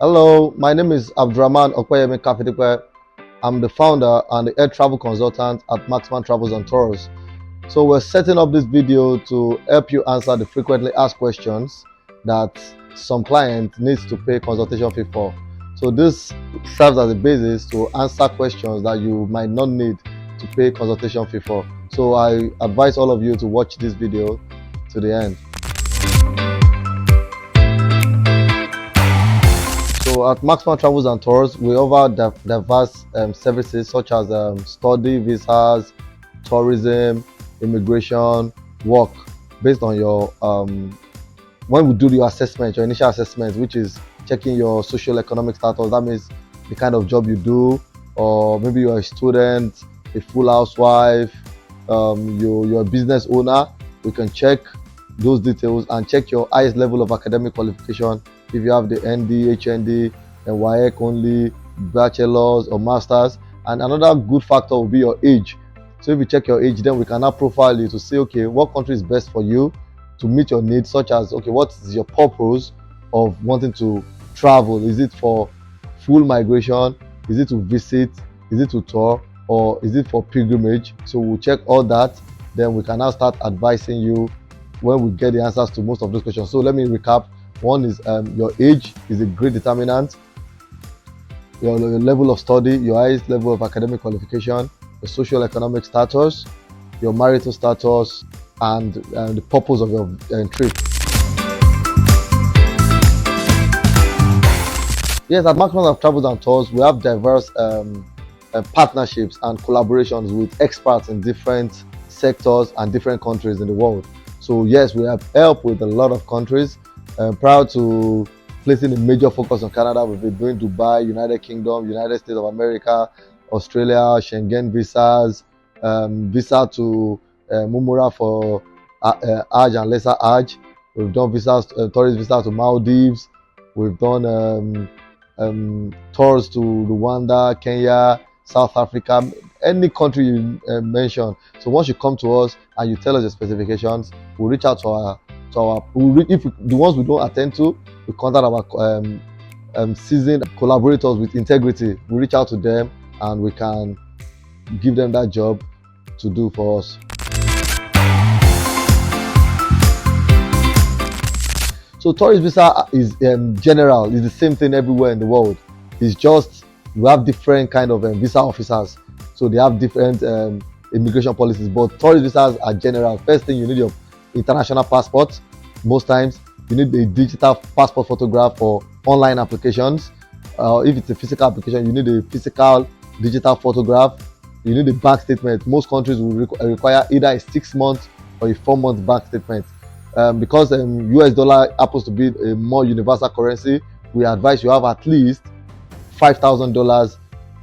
Hello, my name is Abdurrahman Okwayemi Kafidikwe. I'm the founder and the air travel consultant at Marksman Travels Tours. So we're setting up this video to help you answer the frequently asked questions that some client needs to pay consultation fee for. So this serves as a basis to answer questions that you might not need to pay consultation fee for. So I advise all of you to watch this video to the end. So at Marksman Travels and Tours, we offer diverse services such as study visas, tourism, immigration, work, based on your when we do your assessment, your initial assessment, which is checking your social economic status. That means the kind of job you do, or maybe you're a student, a full housewife, you're a business owner. We can check those details and check your highest level of academic qualification. If you have the ND, HND, and WAEC only, bachelor's or master's. And another good factor will be your age. So if you check your age, then we can now profile you to say, okay, what country is best for you to meet your needs, such as, okay, what is your purpose of wanting to travel? Is it for full migration? Is it to visit? Is it to tour? Or is it for pilgrimage? So we'll check all that. Then we can now start advising you when we get the answers to most of those questions. So let me recap. One is your age is a great determinant. Your level of study, your highest level of academic qualification, your social economic status, your marital status, and the purpose of your trip. Yes, at Marksman Travels and Tours, we have diverse partnerships and collaborations with experts in different sectors and different countries in the world. So yes, we have help with a lot of countries. Prior to placing a major focus on Canada, we've been doing Dubai, United Kingdom, United States of America, Australia, Schengen visas, visa to Mumura for Hajj and Lesser Hajj. We've done visas, tourist visas to Maldives. We've done tours to Rwanda, Kenya, South Africa, any country you mention. So once you come to us and you tell us the specifications, we'll reach out to if the ones we don't attend to, we contact our seasoned collaborators with integrity. We reach out to them and we can give them that job to do for us. So tourist visa is general. It's the same thing everywhere in the world. It's just we have different kind of visa officers, so they have different immigration policies. But tourist visas are general. First thing, you need your international passport. Most times you need a digital passport photograph for online applications. If it's a physical application, you need a physical digital photograph. You need a bank statement. Most countries will require either a 6 month or a 4 month bank statement. Because US dollar happens to be a more universal currency, we advise you have at least $5,000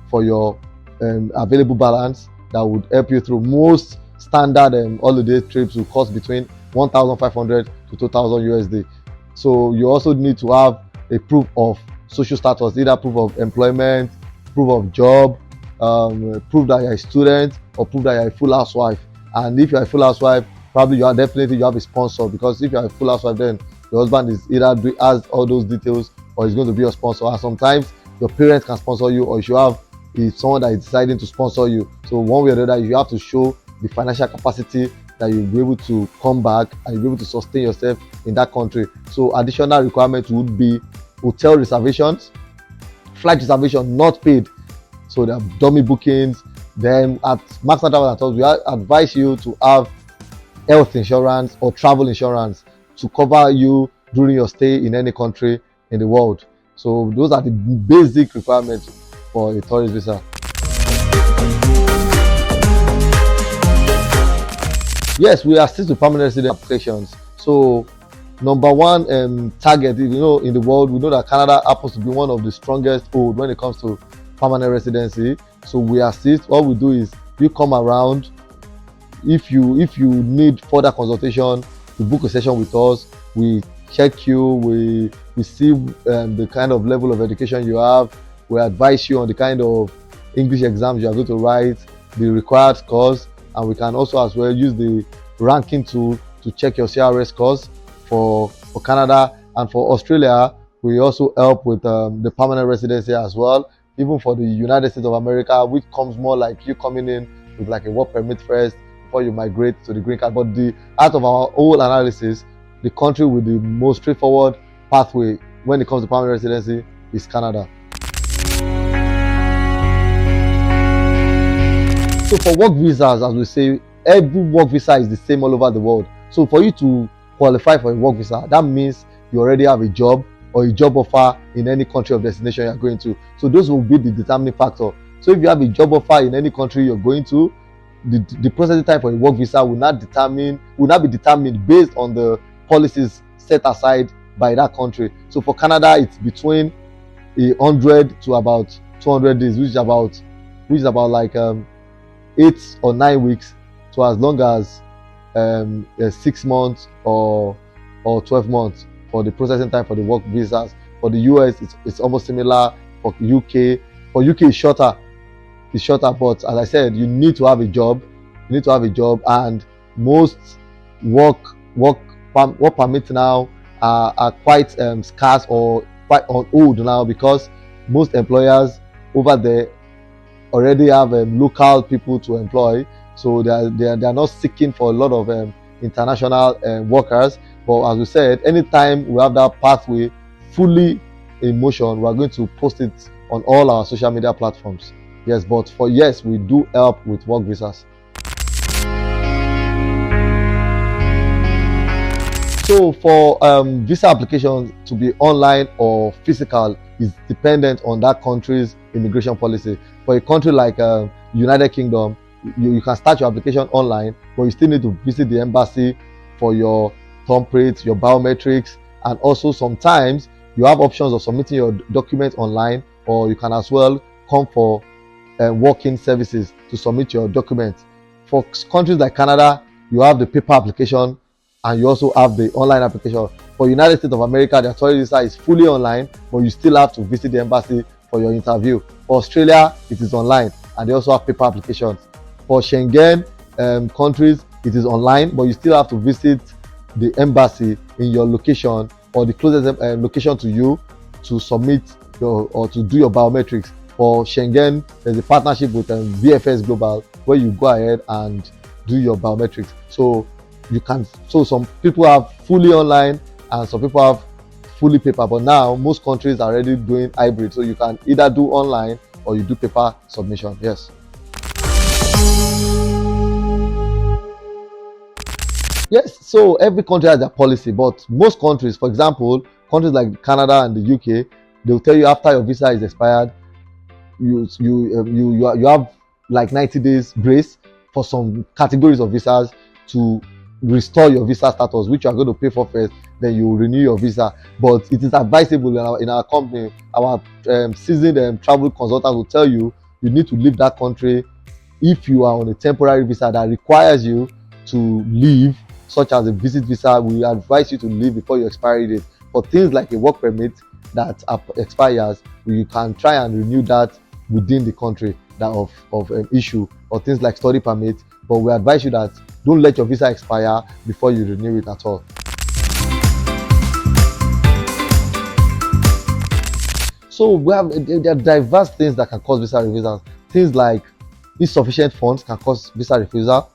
for your available balance. That would help you through. Most standard holiday trips will cost between 1,500 to 2,000 USD. So you also need to have a proof of social status, either proof of employment, proof of job, proof that you're a student, or proof that you're a full housewife. And if you're a full housewife, probably you have a sponsor, because if you're a full housewife, then your husband is either has all those details or is going to be your sponsor. And sometimes your parents can sponsor you, or you have someone that is deciding to sponsor you. So one way or the other, you have to show the financial capacity that you'll be able to come back and you'll be able to sustain yourself in that country. So additional requirements would be hotel reservations, flight reservation not paid, so there are dummy bookings. Then at Marksman Travels Tours, we advise you to have health insurance or travel insurance to cover you during your stay in any country in the world. So those are the basic requirements for a tourist visa. Yes, we assist with permanent resident applications. So number one target, in the world, we know that Canada happens to be one of the strongest hold when it comes to permanent residency. So we assist. What we do is you come around. If you need further consultation, you book a session with us. We check you. We see the kind of level of education you have. We advise you on the kind of English exams you are going to write, the required scores, and we can also as well use the ranking tool to check your CRS scores for Canada. And for Australia, We also help with the permanent residency as well, even for the United States of America, which comes more like you coming in with like a work permit first before you migrate to the green card. But out of our whole analysis, the country with the most straightforward pathway when it comes to permanent residency is Canada. So for work visas, as we say, every work visa is the same all over the world. So for you to qualify for a work visa, that means you already have a job or a job offer in any country of destination you're going to. So those will be the determining factor. So if you have a job offer in any country you're going to, the processing time for a work visa will not be determined based on the policies set aside by that country. So for Canada, it's between 100 to about 200 days, which is about like 8 or 9 weeks to as long as 6 months or 12 months for the processing time for the work visas. For the US, it's almost similar. For UK, it's shorter. But as I said, you need to have a job. And most work permits now are quite scarce or quite on hold now, because most employers over there already have local people to employ, so they are not seeking for a lot of international workers. But as we said, anytime we have that pathway fully in motion, we are going to post it on all our social media platforms. Yes, but we do help with work visas. So for visa applications to be online or physical is dependent on that country's immigration policy. For a country like United Kingdom, you can start your application online, but you still need to visit the embassy for your thumbprints, your biometrics, and also sometimes you have options of submitting your documents online, or you can as well come for working services to submit your documents. For countries like Canada, you have the paper application and you also have the online application. For United States of America, the tourist visa is fully online, but you still have to visit the embassy for your interview. For Australia, it is online and they also have paper applications. For Schengen countries, it is online, but you still have to visit the embassy in your location or the closest location to you to submit or to do your biometrics. For Schengen, there's a partnership with VFS Global where you go ahead and do your biometrics. So some people have fully online and some people have fully paper, but now most countries are already doing hybrid, so you can either do online or you do paper submission. Yes, so every country has their policy, but most countries, for example, countries like Canada and the UK, they'll tell you after your visa is expired, you have like 90 days grace for some categories of visas to restore your visa status, which you are going to pay for first, then you renew your visa. But it is advisable in our company, our seasoned travel consultant will tell you need to leave that country if you are on a temporary visa that requires you to leave, such as a visit visa. We advise you to leave before your expiry date. For things like a work permit that expires, you can try and renew that within the country that of issue, or things like study permit. But we advise you that don't let your visa expire before you renew it at all. So there are diverse things that can cause visa refusals. Things like insufficient funds can cause visa refusal.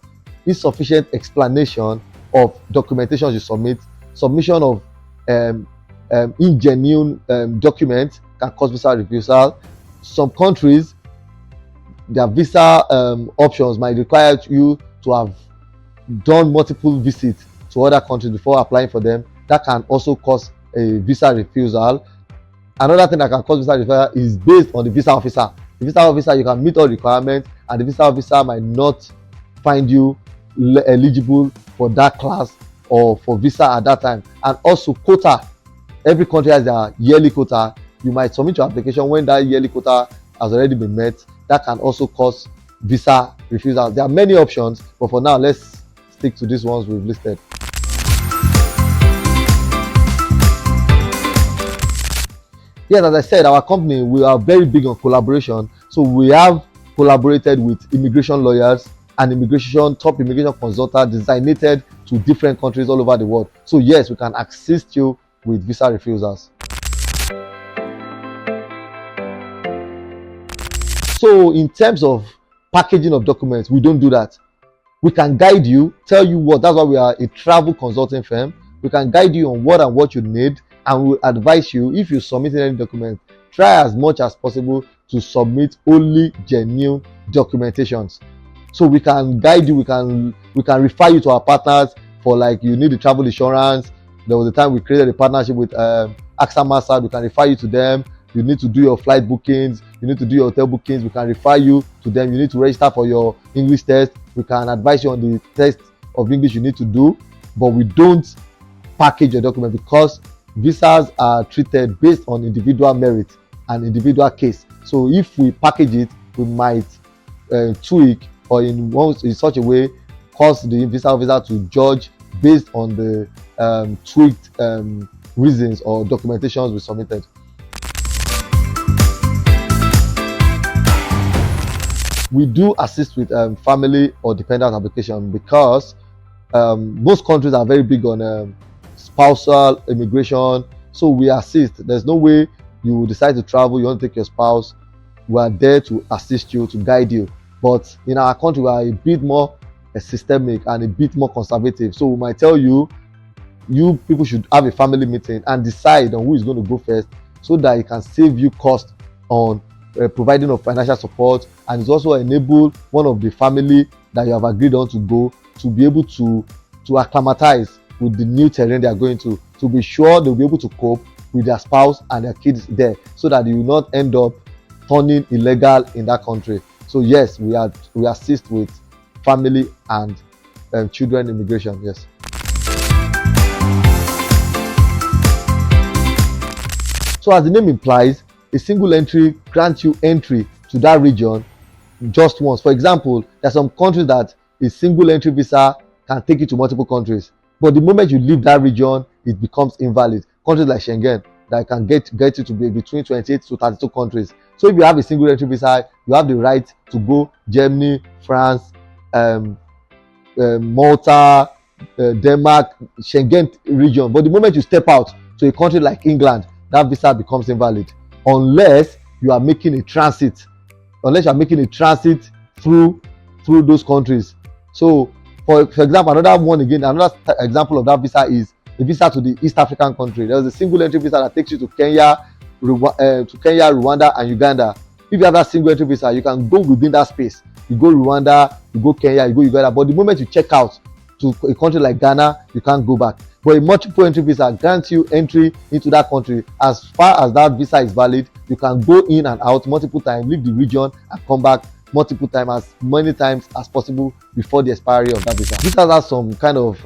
Insufficient explanation of documentation you submit. Submission of ingenuine documents can cause visa refusal. Some countries, their visa options might require you to have done multiple visits to other countries before applying for them. That can also cause a visa refusal. Another thing that can cause visa refusal is based on the visa officer. The visa officer, you can meet all requirements, and the visa officer might not find you eligible for that class or for visa at that time. And also quota. Every country has their yearly quota. You might submit your application when that yearly quota has already been met. That can also cause visa refusal. There are many options, but for now, let's stick to these ones we've listed. Yes, as I said, our company, we are very big on collaboration. So we have collaborated with immigration lawyers and top immigration consultants designated to different countries all over the world. So yes, we can assist you with visa refusals. So in terms of packaging of documents, we don't do that. We can guide you, tell you what. That's why we are a travel consulting firm. We can guide you on what and what you need, and we'll advise you. If you submit any document, try as much as possible to submit only genuine documentations. So we can guide you, we can refer you to our partners for, like, you need the travel insurance. There was a time we created a partnership with AXA Massad. We can refer you to them. You need to do your flight bookings, you need to do your hotel bookings, we can refer you to them. You need to register for your English test, we can advise you on the test of English you need to do. But we don't package your document, because visas are treated based on individual merit and individual case. So if we package it, we might tweak, or in such a way cause the visa officer to judge based on the tweaked reasons or documentations we submitted. We do assist with family or dependent application, because most countries are very big on spousal immigration. So we assist. There's no way you decide to travel, you want to take your spouse, we are there to assist you, to guide you. But in our country, we are a bit more systemic and a bit more conservative. So we might tell you, you people should have a family meeting and decide on who is going to go first, so that it can save you cost on providing of financial support, and it's also enable one of the family that you have agreed on to go to be able to acclimatize with the new terrain they are going to be sure they'll be able to cope with their spouse and their kids there, so that they will not end up turning illegal in that country. So yes, we assist with family and children immigration. Yes. So as the name implies, a single entry grants you entry to that region just once. For example, there are some countries that a single entry visa can take you to multiple countries, but the moment you leave that region, it becomes invalid. Countries like Schengen that can get you to be between 28 to 32 countries. So if you have a single entry visa, you have the right to go Germany, France, Malta, Denmark, Schengen region. But the moment you step out to a country like England, that visa becomes invalid, unless you are making a transit through those countries. So for example, another example of that visa is the visa to the East African country. There's a single entry visa that takes you to Kenya, Rwanda and Uganda. If you have that single entry visa, you can go within that space. You go Rwanda, you go Kenya, you go Uganda. But the moment you check out to a country like Ghana, you can't go back. But a multiple entry visa grants you entry into that country. As far as that visa is valid, you can go in and out multiple times, leave the region and come back multiple times, as many times as possible before the expiry of that visa. Visas have some kind of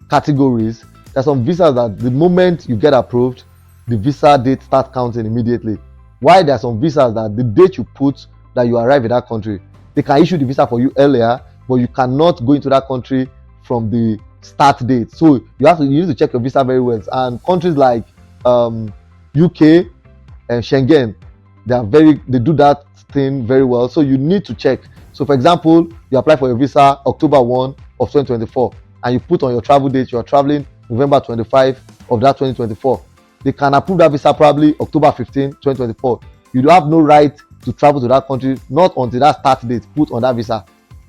categories. There are some visas that the moment you get approved, the visa date starts counting immediately. While there are some visas that the date you put that you arrive in that country, they can issue the visa for you earlier, but you cannot go into that country from the start date. So you need to check your visa very well. And countries like UK and Schengen, they do that thing very well. So you need to check. So for example, you apply for your visa October 1 of 2024, and you put on your travel date, you are traveling November 25 of that 2024. They can approve that visa probably October 15, 2024. You don't have no right to travel to that country, not until that start date put on that visa.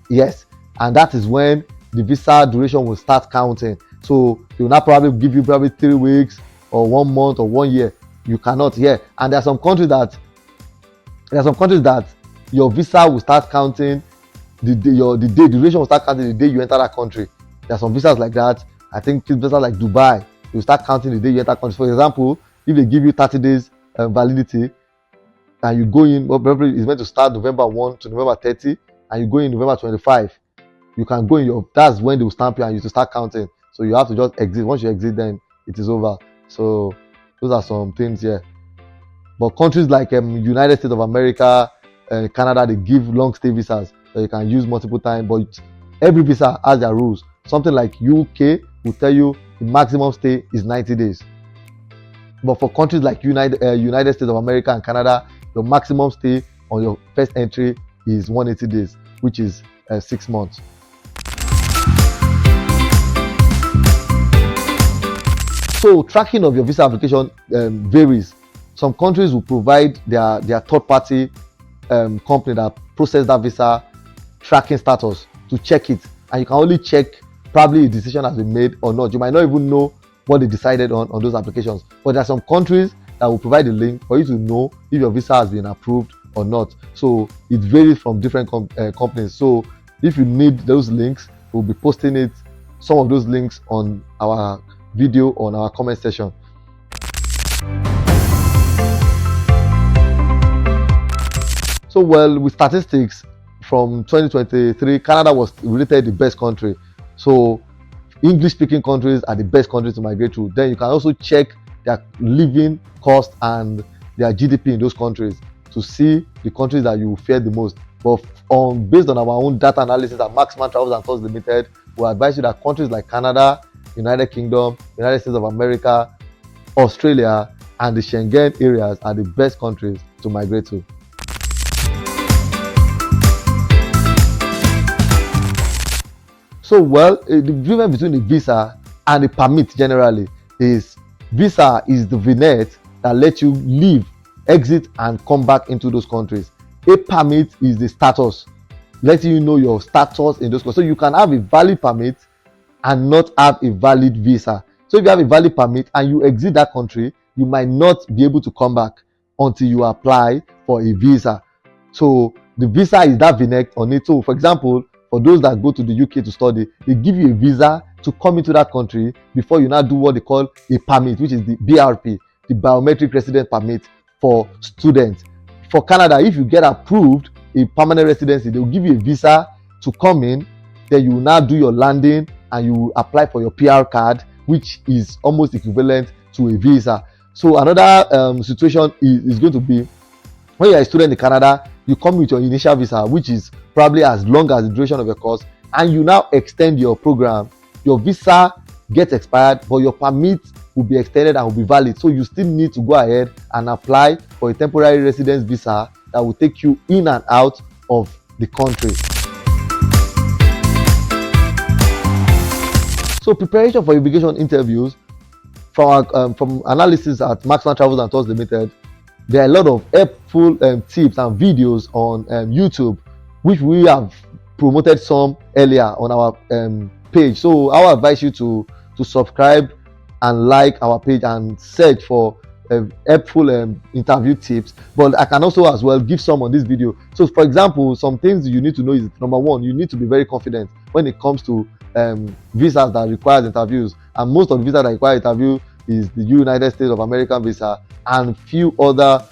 Yes, and that is when the visa duration will start counting. So they will not probably give you 3 weeks or 1 month or 1 year. You cannot. Yeah, and there are some countries that your visa will start counting the duration will start counting the day you enter that country. There are some visas like that. I think visas like Dubai, they will start counting the day you enter country. For example, if they give you 30 days validity, and you go in, probably it's meant to start November 1 to November 30, and you go in November 25, you can go in that's when they will stamp you and you to start counting. So you have to just exit. Once you exit, then it is over. So those are some things here. But countries like United States of America and Canada, they give long stay visas that you can use multiple times. But every visa has their rules. Something like UK will tell you the maximum stay is 90 days. But for countries like United States of America and Canada, the maximum stay on your first entry is 180 days, which is 6 months. So tracking of your visa application varies. Some countries will provide their third-party company that process that visa tracking status to check it, and you can only check probably a decision has been made or not. You might not even know what they decided on those applications, but there are some countries that will provide a link for you to know if your visa has been approved or not. So it varies from different companies. So if you need those links, we'll be posting it, some of those links on our video on our comment section. So well, with statistics from 2023, Canada was rated the best country. So English speaking countries are the best countries to migrate to. Then you can also check their living cost and their GDP in those countries to see the countries that you fear the most. But based on our own data analysis at Marksman Travels Tours Limited, we advise you that countries like Canada, United Kingdom, United States of America, Australia, and the Schengen areas are the best countries to migrate to. So well, the difference between the visa and the permit generally is visa is the vignette that lets you leave, exit, and come back into those countries. A permit is the status, letting you know your status in those countries. So you can have a valid permit and not have a valid visa. So if you have a valid permit and you exit that country, you might not be able to come back until you apply for a visa. So the visa is that vignette on it. So for example, for those that go to the UK to study, they give you a visa to come into that country before you now do what they call a permit, which is the BRP, the biometric resident permit for students. For Canada, if you get approved a permanent residency, they will give you a visa to come in. Then you will now do your landing and you will apply for your PR card, which is almost equivalent to a visa. So another situation is going to be when you are a student in Canada, you come with your initial visa, which is probably as long as the duration of your course, and you now extend your program. Your visa gets expired, but your permit will be extended and will be valid. So you still need to go ahead and apply for a temporary residence visa that will take you in and out of the country. So preparation for immigration interviews, from analysis at Marksman Travels Tours Limited, there are a lot of helpful tips and videos on YouTube, which we have promoted some earlier on our page. So I will advise you to subscribe and like our page and search for helpful interview tips. But I can also as well give some on this video. So for example, some things you need to know is, number one, you need to be very confident when it comes to visas that require interviews, and most of the visas that require interview is the United States of America visa and few other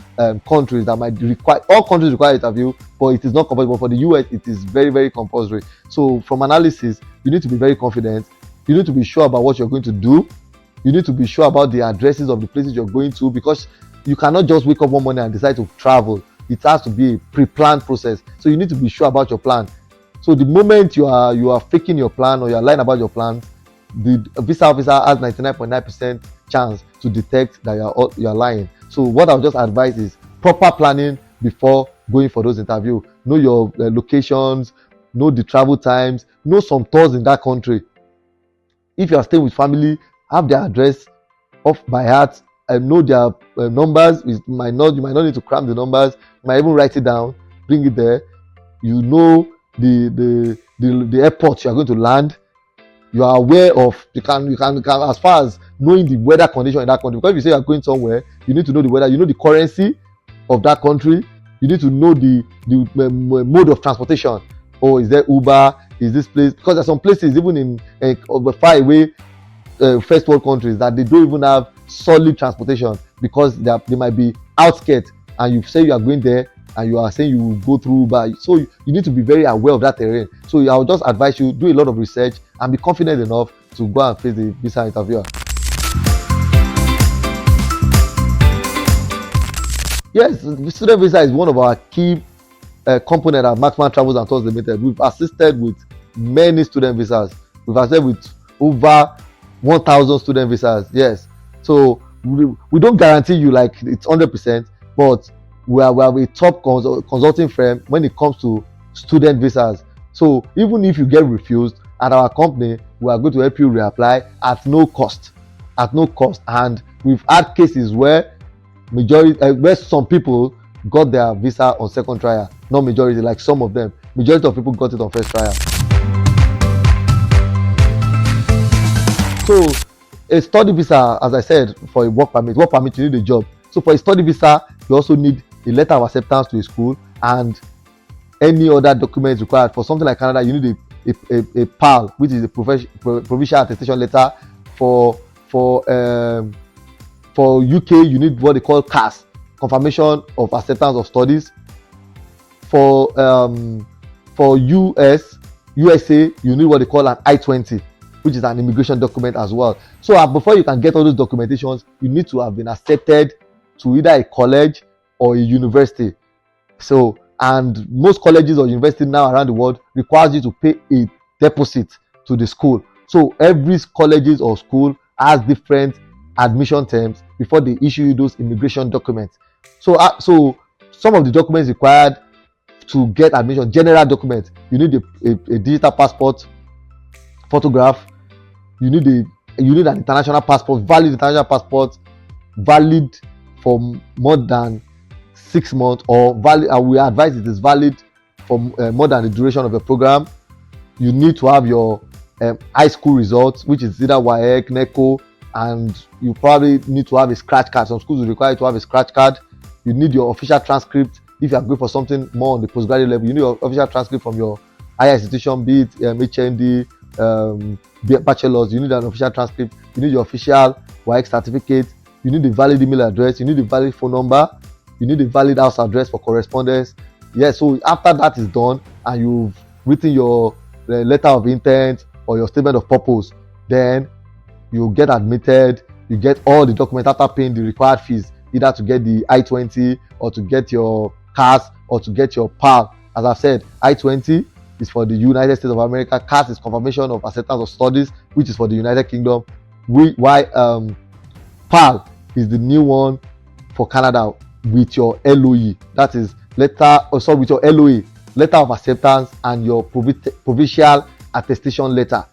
countries that might require. All countries require interview, but it is not compulsory. But for the US, it is very, very compulsory. So from analysis, you need to be very confident. You need to be sure about what you're going to do. You need to be sure about the addresses of the places you're going to, because you cannot just wake up one morning and decide to travel. It has to be a pre-planned process. So you need to be sure about your plan. So the moment you are faking your plan or you are lying about your plan, the visa officer has 99.9% chance to detect that you are lying. So what I'll just advise is proper planning before going for those interviews. Know your locations, know the travel times, know some tours in that country. If you are staying with family, have their address off by heart and know their numbers. You might not need to cram the numbers. You might even write it down, bring it there. You know the airport you are going to land. You are aware of, you can as far as knowing the weather condition in that country, because if you say you are going somewhere, you need to know the weather, you know the currency of that country, you need to know the mode of transportation. Oh, is there Uber? Is this place? Because there are some places even in far away first world countries that they don't even have solid transportation, because they might be outskirts, and you say you are going there and you are saying you will go through Uber. So you need to be very aware of that terrain. So I would just advise you, do a lot of research and be confident enough to go and face the visa interviewer. Yes, the student visa is one of our key components at Marksman Travels Tours Limited. We've assisted with many student visas. We've assisted with over 1,000 student visas. Yes. So we don't guarantee you like it's 100%, but we are a top consulting firm when it comes to student visas. So even if you get refused at our company, we are going to help you reapply at no cost. And we've had cases where where some people got their visa on second trial, not majority like some of them. Majority of people got it on first trial. So a study visa, as I said, for a work permit you need a job. So for a study visa, you also need a letter of acceptance to a school and any other documents required. For something like Canada, you need a PAL, which is a provincial attestation letter. For UK, you need what they call CAS, confirmation of acceptance of studies. For USA, you need what they call an I-20, which is an immigration document as well. So before you can get all those documentations, you need to have been accepted to either a college or a university. So, and most colleges or universities now around the world requires you to pay a deposit to the school. So every colleges or school has different admission terms before they issue you those immigration documents. So some of the documents required to get admission, general documents, you need a digital passport photograph, you need an international passport, valid international passport, valid for more than 6 months, or valid, we advise it is valid for more than the duration of the program. You need to have your high school results, which is either WAEC, NECO, and you probably need to have a scratch card. Some schools will require you to have a scratch card. You need your official transcript. If you are going for something more on the postgraduate level, you need your official transcript from your higher institution, be it HND, bachelor's. You need an official transcript. You need your official WAEC certificate. You need a valid email address. You need a valid phone number. You need a valid house address for correspondence. Yes, so after that is done and you've written your letter of intent or your statement of purpose, then you get admitted. You get all the documents after paying the required fees, either to get the I-20 or to get your CAS or to get your PAL. As I've said, I-20 is for the United States of America. CAS is confirmation of acceptance of studies, which is for the United Kingdom. PAL is the new one for Canada with your LOE. That is with your LOE, letter of acceptance, and your provincial attestation letter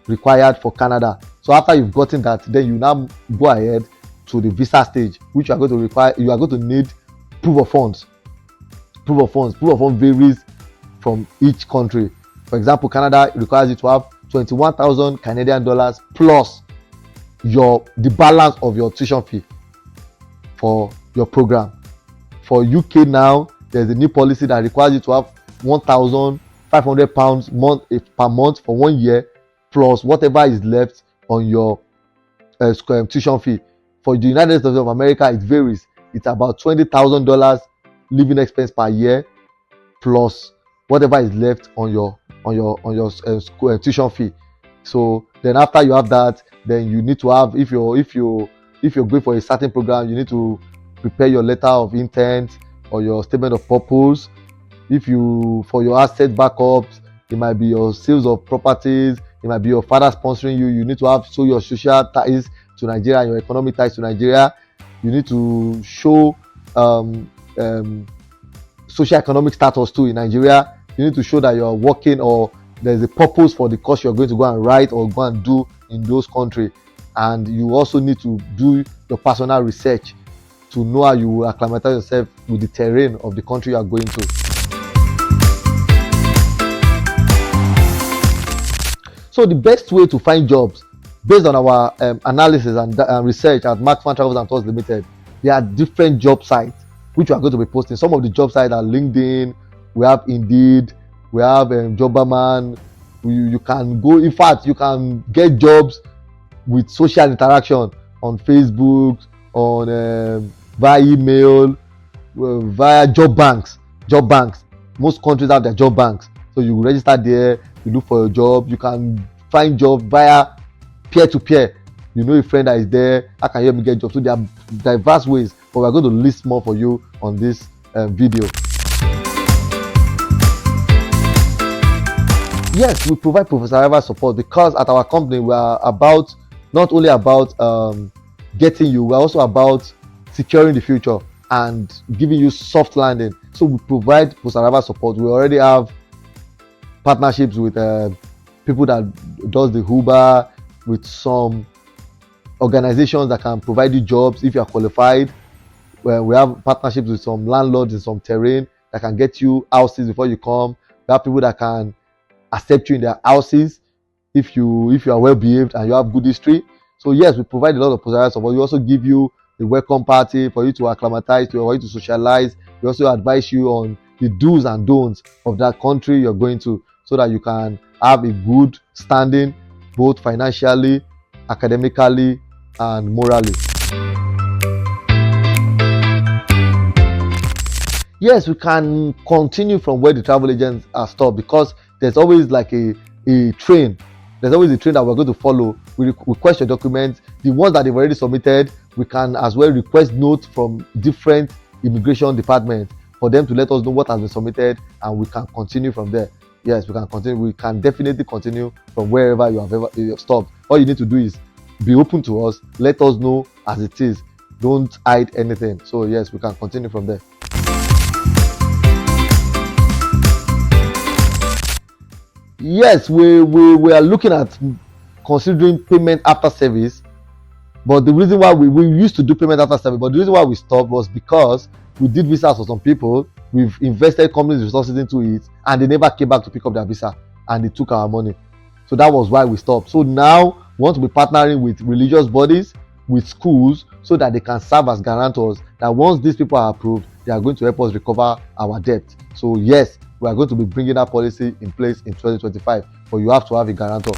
required for Canada. So after you've gotten that, then you now go ahead to the visa stage, which you are going to require. You are going to need proof of funds. Proof of funds varies from each country. For example, Canada requires you to have 21,000 Canadian dollars plus the balance of your tuition fee for your program. For UK now, there's a new policy that requires you to have £1,500 per month for 1 year plus whatever is left on your tuition fee. For the United States of America, it varies. It's about $20,000 living expense per year plus whatever is left on your tuition fee. So then after you have that, then you need to have, if you're going for a certain program, you need to prepare your letter of intent or your statement of purpose. For your asset backups, it might be your sales of properties, it might be your father sponsoring you. You need to show your social ties to Nigeria and your economic ties to Nigeria. You need to show social economic status too in Nigeria. You need to show that you're working or there's a purpose for the course you're going to go and write or go and do in those countries. And you also need to do your personal research to know how you will acclimatize yourself with the terrain of the country you are going to. So the best way to find jobs, based on our analysis and research at Marksman Travels Tours Limited, there are different job sites which we are going to be posting. Some of the job sites are LinkedIn, we have Indeed, we have Jobberman. You can go, in fact, you can get jobs with social interaction on Facebook, on via email, via job banks. Most countries have their job banks, so you register there, you look for a job. You can find jobs via peer-to-peer. You know a friend that is there, how can you help me get jobs? So there are diverse ways, but we're going to list more for you on this video. Yes, we provide professional support because at our company we are not only about getting you, we're also about securing the future and giving you soft landing. So we provide post-arrival support. We already have partnerships with people that does the Uber, with some organizations that can provide you jobs if you are qualified. where we have partnerships with some landlords in some terrain that can get you houses before you come. We have people that can accept you in their houses if you are well behaved and you have good history. So yes, we provide a lot of positive support. We also give you the welcome party for you to acclimatize to, for you to socialize. We also advise you on the do's and don'ts of that country you're going to, so that you can have a good standing both financially, academically, and morally. Yes, we can continue from where the travel agents are stopped, because there's always like a train. There's always a train that we're going to follow. We request your documents. The ones that they've already submitted, we can as well request notes from different immigration departments for them to let us know what has been submitted, and we can continue from there. Yes, we can continue. We can definitely continue from wherever you have stopped. All you need to do is be open to us. Let us know as it is. Don't hide anything. So yes, we can continue from there. Yes, we are looking at considering payment after service, but the reason why we used to do payment after service, but the reason why we stopped was because we did visas for some people. We've invested companies' resources into it, and they never came back to pick up their visa, and they took our money. So that was why we stopped. So now we want to be partnering with religious bodies, with schools, so that they can serve as guarantors, that once these people are approved, they are going to help us recover our debt. So yes, we are going to be bringing that policy in place in 2025, but you have to have a guarantor.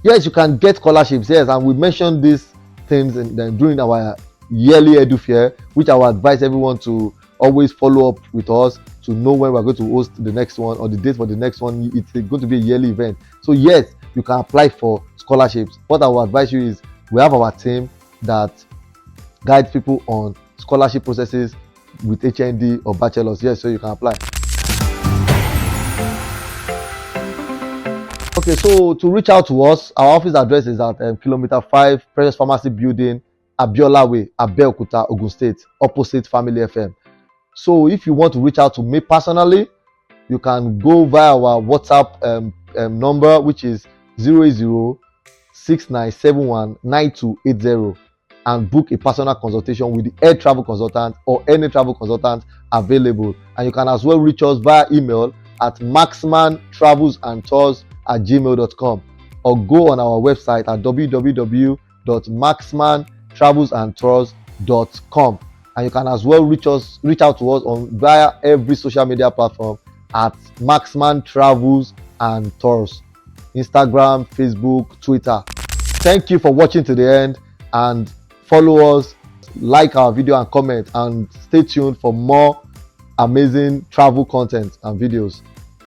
Yes, you can get scholarships. Yes, and we mentioned these things during our yearly edu fair, which I would advise everyone to always follow up with us to know when we're going to host the next one, or the date for the next one. It's going to be a yearly event. So yes, you can apply for scholarships. What I will advise you is, we have our team that guides people on scholarship processes with HND or bachelors. Yes, so you can apply. Okay, so to reach out to us, our office address is at kilometer 5, Precious Pharmacy Building, Abiola Way, Abeokuta, Ogun State, opposite Family FM. So if you want to reach out to me personally, you can go via our WhatsApp number, which is 08069719280, and book a personal consultation with the air travel consultant or any travel consultant available. And you can as well reach us via email at marksmantravelsandtours@gmail.com, or go on our website at www.marksmantravelsandtours.com. And you can as well reach out to us on via every social media platform at Marksman Travels and Tours, Instagram, Facebook, Twitter. Thank you for watching to the end, and follow us, like our video and comment, and stay tuned for more amazing travel content and videos.